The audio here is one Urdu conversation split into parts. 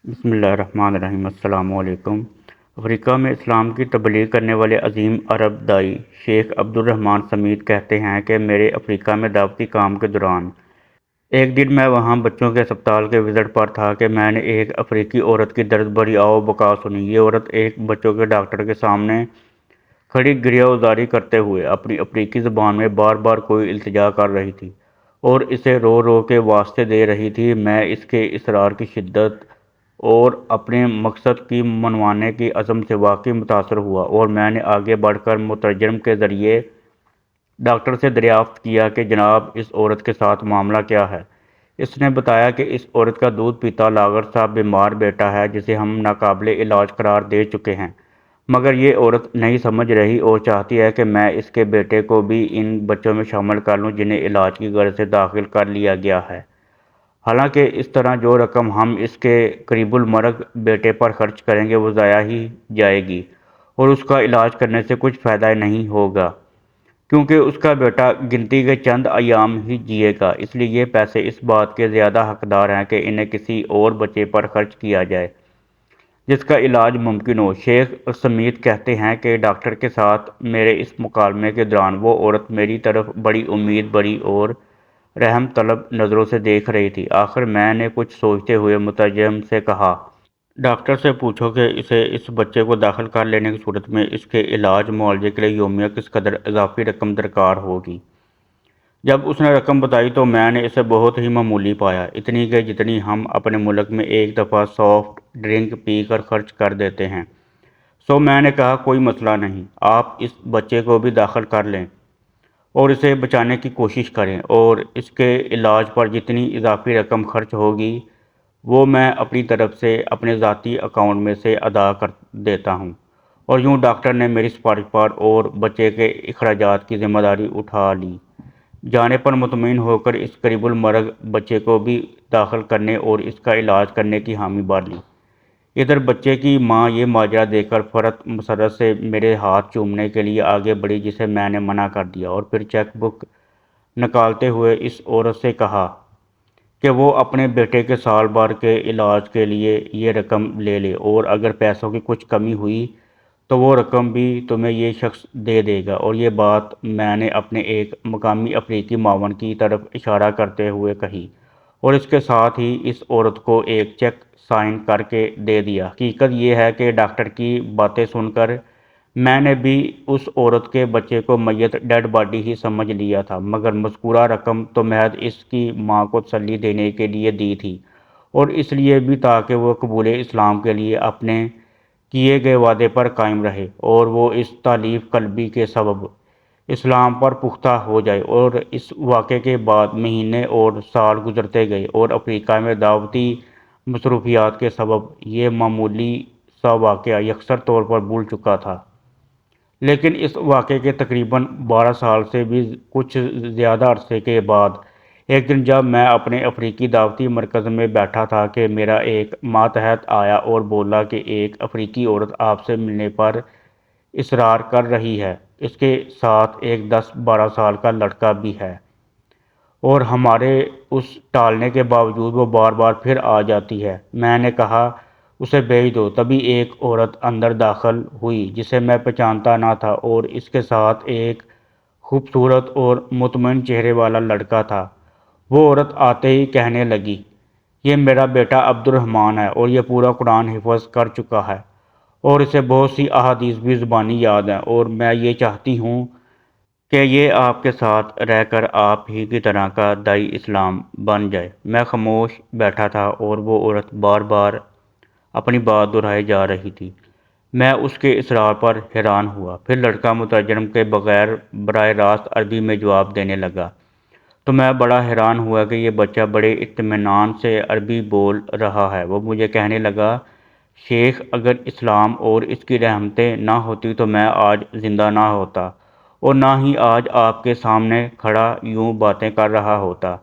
بسم اللہ الرحمن الرحیم۔ السلام علیکم۔ افریقہ میں اسلام کی تبلیغ کرنے والے عظیم عرب داعی شیخ عبد الرحمن سمیت کہتے ہیں کہ میرے افریقہ میں دعوتی کام کے دوران ایک دن میں وہاں بچوں کے اسپتال کے وزٹ پر تھا کہ میں نے ایک افریقی عورت کی درد بھری آہ و بکا سنی۔ یہ عورت ایک بچوں کے ڈاکٹر کے سامنے کھڑی گریہ وزاری کرتے ہوئے اپنی افریقی زبان میں بار بار کوئی التجا کر رہی تھی اور اسے رو رو کے واسطے دے رہی تھی۔ میں اس کے اصرار کی شدت اور اپنے مقصد کی منوانے کی عزم سے واقعی متاثر ہوا، اور میں نے آگے بڑھ کر مترجم کے ذریعے ڈاکٹر سے دریافت کیا کہ جناب اس عورت کے ساتھ معاملہ کیا ہے۔ اس نے بتایا کہ اس عورت کا دودھ پیتا لاغر سا بیمار بیٹا ہے جسے ہم ناقابل علاج قرار دے چکے ہیں، مگر یہ عورت نہیں سمجھ رہی اور چاہتی ہے کہ میں اس کے بیٹے کو بھی ان بچوں میں شامل کر لوں جنہیں علاج کی غرض سے داخل کر لیا گیا ہے۔ حالانکہ اس طرح جو رقم ہم اس کے قریب المرگ بیٹے پر خرچ کریں گے وہ ضائع ہی جائے گی اور اس کا علاج کرنے سے کچھ فائدہ نہیں ہوگا، کیونکہ اس کا بیٹا گنتی کے چند ایام ہی جیے گا۔ اس لیے یہ پیسے اس بات کے زیادہ حقدار ہیں کہ انہیں کسی اور بچے پر خرچ کیا جائے جس کا علاج ممکن ہو۔ شیخ سمیت کہتے ہیں کہ ڈاکٹر کے ساتھ میرے اس مکالمے کے دوران وہ عورت میری طرف بڑی امید بری اور رحم طلب نظروں سے دیکھ رہی تھی۔ آخر میں نے کچھ سوچتے ہوئے مترجم سے کہا، ڈاکٹر سے پوچھو کہ اسے اس بچے کو داخل کر لینے کی صورت میں اس کے علاج معالجے کے لیے یومیہ کس قدر اضافی رقم درکار ہوگی۔ جب اس نے رقم بتائی تو میں نے اسے بہت ہی معمولی پایا، اتنی کہ جتنی ہم اپنے ملک میں ایک دفعہ سافٹ ڈرنک پی کر خرچ کر دیتے ہیں۔ سو میں نے کہا کوئی مسئلہ نہیں، آپ اس بچے کو بھی داخل کر لیں اور اسے بچانے کی کوشش کریں، اور اس کے علاج پر جتنی اضافی رقم خرچ ہوگی وہ میں اپنی طرف سے اپنے ذاتی اکاؤنٹ میں سے ادا کر دیتا ہوں۔ اور یوں ڈاکٹر نے میری سفارش پر اور بچے کے اخراجات کی ذمہ داری اٹھا لی۔ جانے پر مطمئن ہو کر اس قریب المرگ بچے کو بھی داخل کرنے اور اس کا علاج کرنے کی حامی بھر لی۔ ادھر بچے کی ماں یہ ماجرا دیکھ کر فرط مسرت سے میرے ہاتھ چومنے کے لیے آگے بڑھی، جسے میں نے منع کر دیا، اور پھر چیک بک نکالتے ہوئے اس عورت سے کہا کہ وہ اپنے بیٹے کے سال بھر کے علاج کے لیے یہ رقم لے لے، اور اگر پیسوں کی کچھ کمی ہوئی تو وہ رقم بھی تمہیں یہ شخص دے دے گا۔ اور یہ بات میں نے اپنے ایک مقامی افریقی معاون کی طرف اشارہ کرتے ہوئے کہی، اور اس کے ساتھ ہی اس عورت کو ایک چیک سائن کر کے دے دیا۔ حقیقت یہ ہے کہ ڈاکٹر کی باتیں سن کر میں نے بھی اس عورت کے بچے کو میت ڈیڈ باڈی ہی سمجھ لیا تھا، مگر مذکورہ رقم تو محض اس کی ماں کو تسلی دینے کے لیے دی تھی، اور اس لیے بھی تاکہ وہ قبول اسلام کے لیے اپنے کیے گئے وعدے پر قائم رہے اور وہ اس تالیف قلبی کے سبب اسلام پر پختہ ہو جائے۔ اور اس واقعے کے بعد مہینے اور سال گزرتے گئے اور افریقہ میں دعوتی مصروفیات کے سبب یہ معمولی سا واقعہ یکسر طور پر بھول چکا تھا۔ لیکن اس واقعے کے تقریباً 12 سال سے بھی کچھ زیادہ عرصے کے بعد ایک دن جب میں اپنے افریقی دعوتی مرکز میں بیٹھا تھا کہ میرا ایک ماتحت آیا اور بولا کہ ایک افریقی عورت آپ سے ملنے پر اصرار کر رہی ہے، اس کے ساتھ ایک 10-12 سال کا لڑکا بھی ہے، اور ہمارے اس ٹالنے کے باوجود وہ بار بار پھر آ جاتی ہے۔ میں نے کہا اسے بھیج دو۔ تبھی ایک عورت اندر داخل ہوئی جسے میں پہچانتا نہ تھا، اور اس کے ساتھ ایک خوبصورت اور مطمئن چہرے والا لڑکا تھا۔ وہ عورت آتے ہی کہنے لگی، یہ میرا بیٹا عبد الرحمن ہے اور یہ پورا قرآن حفظ کر چکا ہے اور اسے بہت سی احادیث بھی زبانی یاد ہیں، اور میں یہ چاہتی ہوں کہ یہ آپ کے ساتھ رہ کر آپ ہی کی طرح کا داعی اسلام بن جائے۔ میں خاموش بیٹھا تھا اور وہ عورت بار بار اپنی بات دہرائے جا رہی تھی۔ میں اس کے اصرار پر حیران ہوا۔ پھر لڑکا مترجم کے بغیر براہ راست عربی میں جواب دینے لگا، تو میں بڑا حیران ہوا کہ یہ بچہ بڑے اطمینان سے عربی بول رہا ہے۔ وہ مجھے کہنے لگا، شیخ اگر اسلام اور اس کی رحمتیں نہ ہوتی تو میں آج زندہ نہ ہوتا اور نہ ہی آج آپ کے سامنے کھڑا یوں باتیں کر رہا ہوتا۔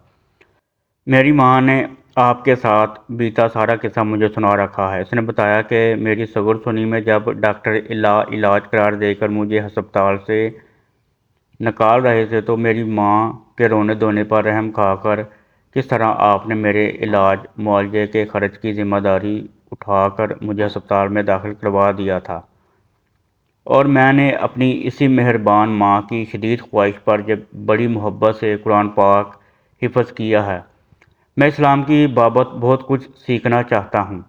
میری ماں نے آپ کے ساتھ بیتا سارا قصہ مجھے سنا رکھا ہے۔ اس نے بتایا کہ میری صغر سنی میں جب ڈاکٹر علاج قرار دے کر مجھے ہسپتال سے نکال رہے تھے تو میری ماں کے رونے دھونے پر رحم کھا کر کس طرح آپ نے میرے علاج معالجے کے خرچ کی ذمہ داری اٹھا کر مجھے ہسپتال میں داخل کروا دیا تھا، اور میں نے اپنی اسی مہربان ماں کی شدید خواہش پر جب بڑی محبت سے قرآن پاک حفظ کیا ہے۔ میں اسلام کی بابت بہت کچھ سیکھنا چاہتا ہوں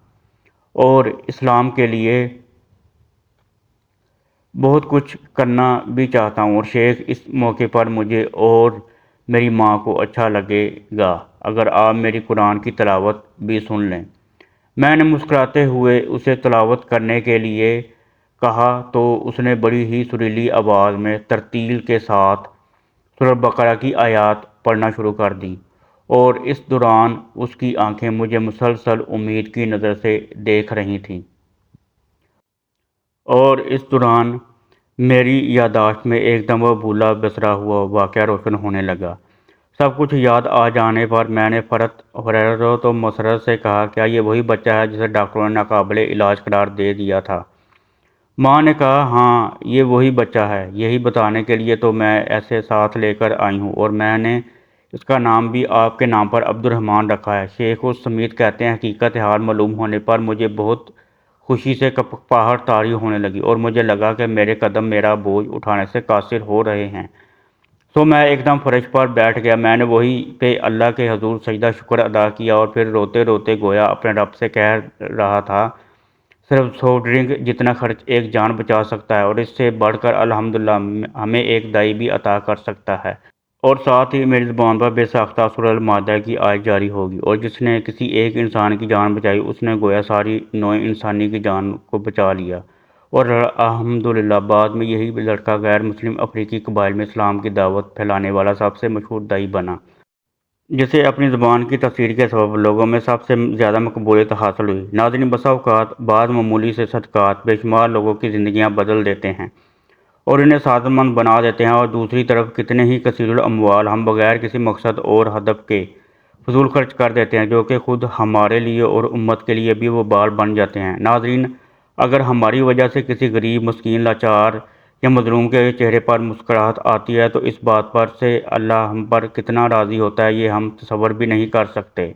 اور اسلام کے لیے بہت کچھ کرنا بھی چاہتا ہوں، اور شیخ اس موقع پر مجھے اور میری ماں کو اچھا لگے گا اگر آپ میری قرآن کی تلاوت بھی سن لیں۔ میں نے مسکراتے ہوئے اسے تلاوت کرنے کے لیے کہا تو اس نے بڑی ہی سریلی آواز میں ترتیل کے ساتھ سورہ بقرہ کی آیات پڑھنا شروع کر دیں، اور اس دوران اس کی آنکھیں مجھے مسلسل امید کی نظر سے دیکھ رہی تھیں، اور اس دوران میری یادداشت میں ایک دم وہ بھولا بسرا ہوا واقعہ روشن ہونے لگا۔ سب کچھ یاد آ جانے پر میں نے حیرت و مسرت سے کہا، کیا یہ وہی بچہ ہے جسے ڈاکٹروں نے ناقابل علاج قرار دے دیا تھا؟ ماں نے کہا، ہاں یہ وہی بچہ ہے، یہی بتانے کے لیے تو میں ایسے ساتھ لے کر آئی ہوں، اور میں نے اس کا نام بھی آپ کے نام پر عبد الرحمن رکھا ہے۔ شیخ سمیت کہتے ہیں، حقیقت حال معلوم ہونے پر مجھے بہت خوشی سے کپاہٹ طاری ہونے لگی، اور مجھے لگا کہ میرے قدم میرا بوجھ اٹھانے سے قاصر ہو رہے ہیں۔ تو میں ایک دم فرش پر بیٹھ گیا۔ میں نے وہی پہ اللہ کے حضور سجدہ شکر ادا کیا، اور پھر روتے روتے گویا اپنے رب سے کہہ رہا تھا، صرف سافٹ ڈرنک جتنا خرچ ایک جان بچا سکتا ہے، اور اس سے بڑھ کر الحمدللہ ہمیں ایک دائی بھی عطا کر سکتا ہے، اور ساتھ ہی میری زبان پر بے ساختہ سورہ المائدہ کی آیت جاری ہوگی، اور جس نے کسی ایک انسان کی جان بچائی اس نے گویا ساری نوع انسانی کی جان کو بچا لیا، اور الحمدللہ بعد میں یہی لڑکا غیر مسلم افریقی قبائل میں اسلام کی دعوت پھیلانے والا سب سے مشہور دائی بنا، جسے اپنی زبان کی تاثیر کے سبب لوگوں میں سب سے زیادہ مقبولیت حاصل ہوئی۔ ناظرین، بسا اوقات بعض معمولی سے صدقات بے شمار لوگوں کی زندگیاں بدل دیتے ہیں اور انہیں سعادت مند بنا دیتے ہیں، اور دوسری طرف کتنے ہی کثیر الاموال ہم بغیر کسی مقصد اور ہدف کے فضول خرچ کر دیتے ہیں، جو کہ خود ہمارے لیے اور امت کے لیے بھی وبال بن جاتے ہیں۔ ناظرین، اگر ہماری وجہ سے کسی غریب، مسکین، لاچار یا مظلوم کے چہرے پر مسکراہٹ آتی ہے تو اس بات پر سے اللہ ہم پر کتنا راضی ہوتا ہے، یہ ہم تصور بھی نہیں کر سکتے۔